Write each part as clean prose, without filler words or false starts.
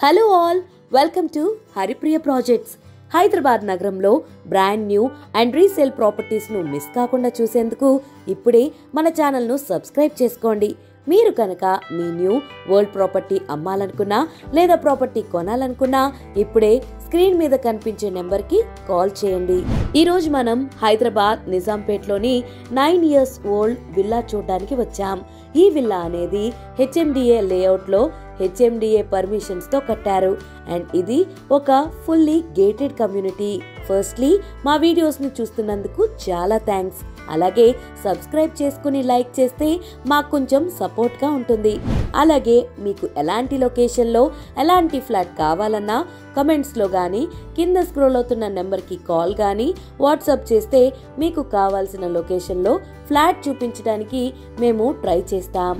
Hello all, welcome to Haripriya Projects. Hyderabad నగరంలో brand new and resale ప్రాపర్టీస్ను miss కాకుండా చూసేందుకు ఇప్పుడే మన ఛానల్ను సబ్స్క్రైబ్ చేసుకోండి. మీరు కనుక మీ న్యూ వరల్డ్ ప్రాపర్టీ అమ్మాలనుకున్నా లేదా ప్రాపర్టీ కొనాలనుకున్నా ఇప్పుడే స్క్రీన్ మీద కనిపించే నెంబర్కి కాల్ చేయండి. ఈరోజు మనం హైదరాబాద్ నిజాంపేట్లోని 9 years ఓల్డ్ విల్లా చూడడానికి వచ్చాం. ఈ విల్లా అనేది హెచ్ఎండిఏ లేఅవుట్లో హెచ్ఎండిఏ పర్మిషన్స్తో కట్టారు అండ్ ఇది ఒక ఫుల్లీ గేటెడ్ కమ్యూనిటీ. ఫస్ట్లీ మా వీడియోస్ని చూస్తున్నందుకు చాలా థ్యాంక్స్. అలాగే సబ్స్క్రైబ్ చేసుకుని లైక్ చేస్తే మాకు కొంచెం సపోర్ట్గా ఉంటుంది. అలాగే మీకు ఎలాంటి లొకేషన్లో ఎలాంటి ఫ్లాట్ కావాలన్నా కమెంట్స్లో కానీ కింద స్క్రోల్ అవుతున్న నెంబర్కి కాల్ కానీ వాట్సాప్ చేస్తే మీకు కావాల్సిన లొకేషన్లో ఫ్లాట్ చూపించడానికి మేము ట్రై చేస్తాం.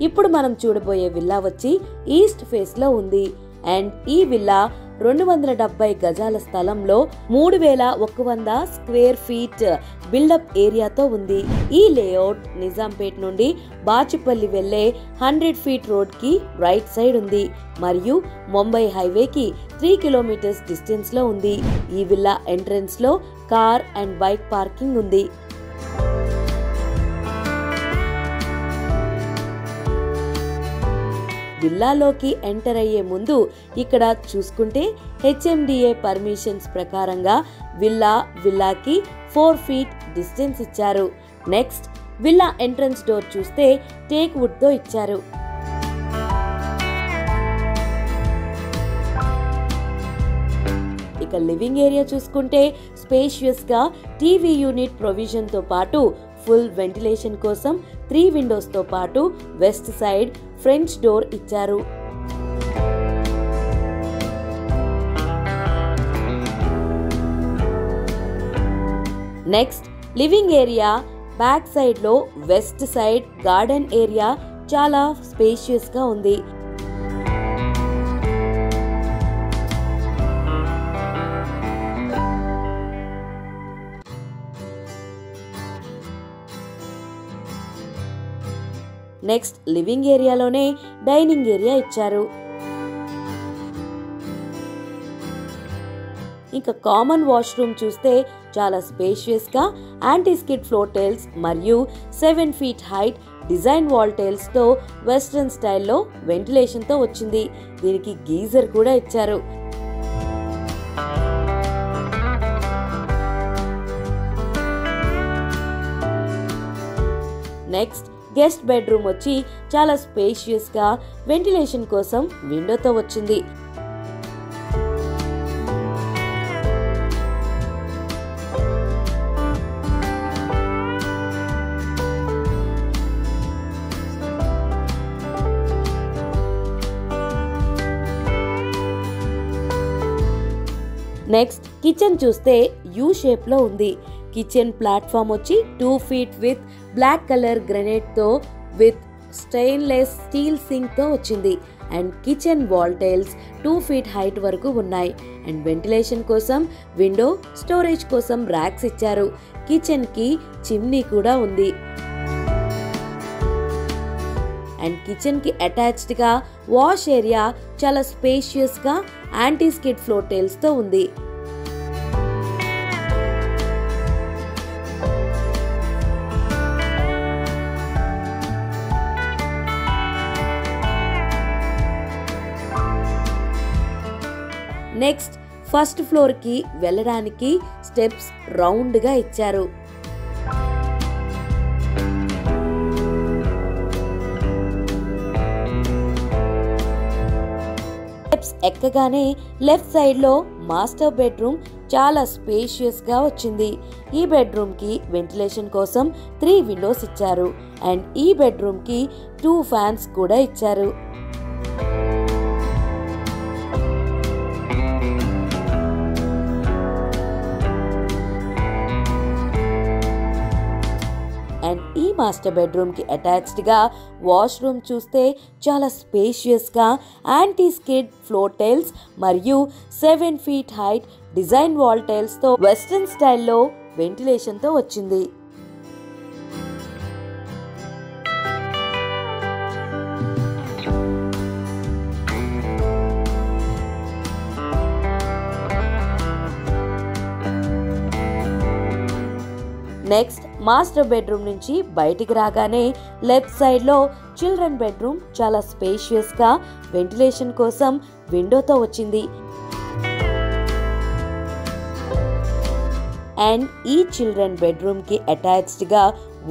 ఇప్పుడు మనం చూడబోయే విల్లా వచ్చి ఈస్ట్ ఫేస్లో ఉంది అండ్ ఈ విల్లా 270 గజాల స్థలంలో 3100 స్క్వేర్ ఫీట్ బిల్డప్ ఏరియాతో ఉంది. ఈ లేఅవుట్ నిజాంపేట్ నుండి బాచుపల్లి వెళ్లే 100 feet రోడ్ కి రైట్ సైడ్ ఉంది మరియు ముంబై హైవేకి 3 kilometers డిస్టెన్స్ లో ఉంది. ఈ విల్లా ఎంట్రన్స్ లో కార్ అండ్ బైక్ పార్కింగ్ ఉంది. విల్లాలోకి ఎంటర్ అయ్యే ముందు ఇక్కడ చూసుకుంటే హెచ్ఎండిఏ పర్మిషన్స్ ప్రకారంగా విల్లాకి 4 feet డిస్టెన్స్ ఇచ్చారు. నెక్స్ట్ విల్లా ఎంట్రన్స్ డోర్ చూస్తే టేక్ వుడ్ తో ఇచ్చారు. ఇక లివింగ్ ఏరియా చూసుకుంటే స్పేషియస్ గా టీవీ యూనిట్ ప్రొవిజన్ తో పాటు ఫుల్ వెంటిలేషన్ కోసం 3 windows తో పాటు వెస్ట్ సైడ్ ఫ్రెంచ్ డోర్ ఇచ్చారు. Next living area back side లో వెస్ట్ సైడ్ గార్డెన్ ఏరియా చాలా స్పేషియస్ గా ఉంది. నెక్స్ట్ లివింగ్ ఏరియాలోనే డైనింగ్ ఏరియా ఇచ్చారు. ఇంకా కామన్ వాష్రూమ్ చూస్తే చాలా స్పేషియస్ గా యాంటీ స్కిడ్ ఫ్లోర్ టైల్స్ మరియు 7 feet height design wall tiles తో వెస్ట్రన్ స్టైల్లో వెంటిలేషన్ తో వచ్చింది. దీనికి గీజర్ కూడా ఇచ్చారు. నెక్స్ట్ గెస్ట్ బెడ్రూమ్ వచ్చి చాలా స్పేషియస్ గా వెంటిలేషన్ కోసం విండోతో వచ్చింది. నెక్స్ట్ కిచెన్ చూస్తే యూ షేప్ లో ఉంది. కిచెన్ ప్లాట్ఫామ్ వచ్చి 2 feet with black colour granite తో విత్ స్టెయిన్లెస్ స్టీల్ సింక్ తో వచ్చింది and kitchen wall tiles 2 feet height వరకు ఉన్నాయి అండ్ వెంటిలేషన్ కోసం విండో, స్టోరేజ్ కోసం ర్యాక్స్ ఇచ్చారు. కిచెన్ కి చిమ్నీ కూడా ఉంది అండ్ కిచెన్ కి అటాచ్డ్ గా వాష్ ఏరియా చాలా స్పేషియస్ గా యాంటీ స్కిడ్ ఫ్లోర్ టైల్స్ తో ఉంది. నెక్స్ట్ ఫస్ట్ ఫ్లోర్ కి వెళ్ళడానికి స్టెప్స్ రౌండ్ గా ఇచ్చారు. స్టెప్స్ ఎక్కగానే లెఫ్ట్ సైడ్ లో మాస్టర్ బెడ్రూమ్ చాలా స్పేషియస్ గా వచ్చింది. ఈ బెడ్రూమ్ కి వెంటిలేషన్ కోసం 3 windows ఇచ్చారు అండ్ ఈ బెడ్రూమ్ కి 2 fans కూడా ఇచ్చారు. అండ్ ఈ మాస్టర్ బెడ్రూమ్ కి అటాచ్డ్ గా వాష్రూమ్ చూస్తే చాలా స్పేషియస్ గా యాంటీ స్కిడ్ ఫ్లోర్ టైల్స్ మరియు 7 feet height design wall tiles తో వెస్ట్రన్ స్టైల్లో వెంటిలేషన్ తో వచ్చింది. నెక్స్ట్ మాస్టర్ బెడ్రూమ్ నుంచి బయటికి రాగానే లెఫ్ట్ సైడ్లో చిల్డ్రన్ బెడ్రూమ్ చాలా స్పేషియస్గా వెంటిలేషన్ కోసం విండోతో వచ్చింది. అండ్ ఈ చిల్డ్రన్ బెడ్రూమ్కి అటాచ్డ్గా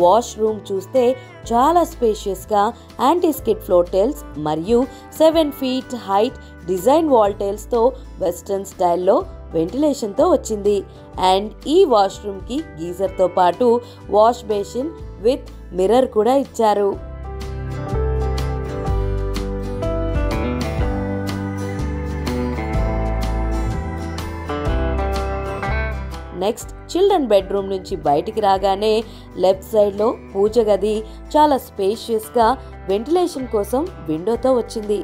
వాష్రూమ్ చూస్తే చాలా స్పేషియస్గా యాంటీ స్కిడ్ ఫ్లోర్ టైల్స్ మరియు 7 feet హైట్ డిజైన్ వాల్ టైల్స్తో వెస్ట్రన్ స్టైల్లో వెంటిలేషన్తో వచ్చింది. అండ్ ఈ వాష్రూమ్కి గీజర్తో పాటు వాష్ బేసిన్ విత్ మిర్రర్ కూడా ఇచ్చారు. నెక్స్ట్ చిల్డ్రన్ బెడ్రూమ్ నుంచి బయటికి రాగానే లెఫ్ట్ సైడ్లో పూజ గది చాలా స్పేషియస్గా వెంటిలేషన్ కోసం విండోతో వచ్చింది.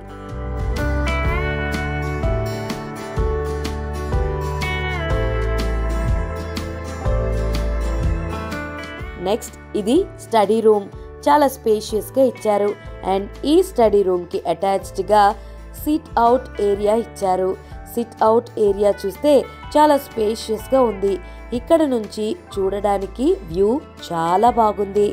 నెక్స్ట్ ఇది స్టడీ రూమ్, చాలా స్పేషియస్గా ఇచ్చారు. అండ్ ఈ స్టడీ రూమ్కి అటాచ్డ్గా సిట్ అవుట్ ఏరియా ఇచ్చారు. సిట్ అవుట్ ఏరియా చూస్తే చాలా స్పేషియస్గా ఉంది. ఇక్కడ నుంచి చూడడానికి వ్యూ చాలా బాగుంది.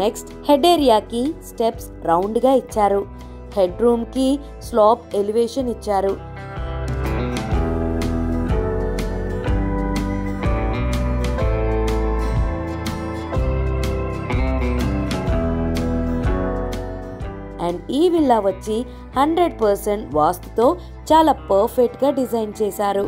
నెక్స్ట్ హెడ్ ఏరియాకి స్టెప్స్ రౌండ్గా ఇచ్చారు. హెడ్ రూమ్కి స్లాబ్ ఎలివేషన్ ఇచ్చారు. అండ్ ఈ విల్లా వచ్చి 100% వాస్తుతో చాలా పర్ఫెక్ట్గా డిజైన్ చేశారు.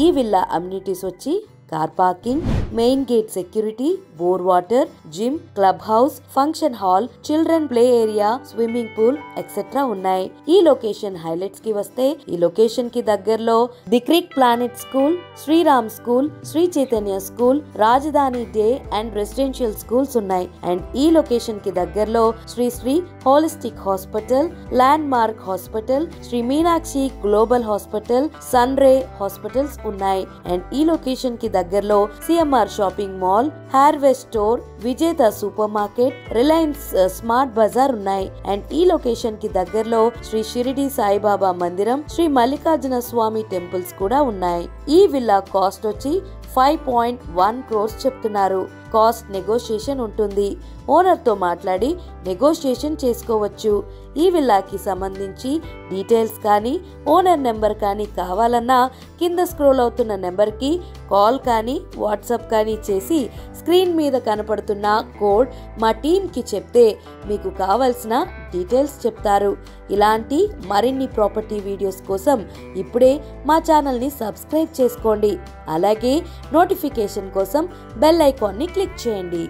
ఈ విల్లా అమ్యూనిటీస్ వచ్చి car parking, main gate security, bore water, gym, club house, function hall, children play area, swimming pool etcetera ఉన్నాయి. ఈ లొకేషన్ హైలైట్స్ కి వస్తే ఈ లొకేషన్ కి దగ్గరలో the Creek Planet School, Sriram School, Sri Chaitanya School, Rajdhani day and residential schools ఉన్నాయి. And ఈ location కి దగ్గరలో Sri Sri Holistic Hospital, Landmark Hospital, Sri Meenakshi Global Hospital, Sun Ray hospitals ఉన్నాయి. అండ్ ఈ లొకేషన్ కి దగ్గరలో CMR Shopping Mall, Harvest Store, Vijetha Supermarket, Reliance Smart Bazaar ఉన్నాయి. And ఈ లొకేషన్ కి దగ్గరలో శ్రీ షిరిడి సాయిబాబా మందిరం, శ్రీ మల్లికార్జున స్వామి టెంపుల్స్ కూడా ఉన్నాయి. ఈ విల్లా కాస్ట్ వచ్చి 5.1 crores చెప్తున్నారు. కాస్ట్ నెగోషియేషన్ ఉంటుంది. ఓనర్తో మాట్లాడి నెగోషియేషన్ చేసుకోవచ్చు. ఈ విల్లాకి సంబంధించి డీటెయిల్స్ కానీ ఓనర్ నెంబర్ కానీ కావాలన్నా కింద స్క్రోల్ అవుతున్న నెంబర్కి కాల్ కానీ వాట్సాప్ కానీ చేసి స్క్రీన్ మీద కనపడుతున్న కోడ్ మా టీంకి చెప్తే మీకు కావాల్సిన డీటెయిల్స్ చెప్తారు. ఇలాంటి మరిన్ని ప్రాపర్టీ వీడియోస్ కోసం ఇప్పుడే మా ఛానల్ని సబ్స్క్రైబ్ చేసుకోండి. అలాగే నోటిఫికేషన్ కోసం బెల్ ఐకాన్ని క్లిక్ చేయండి.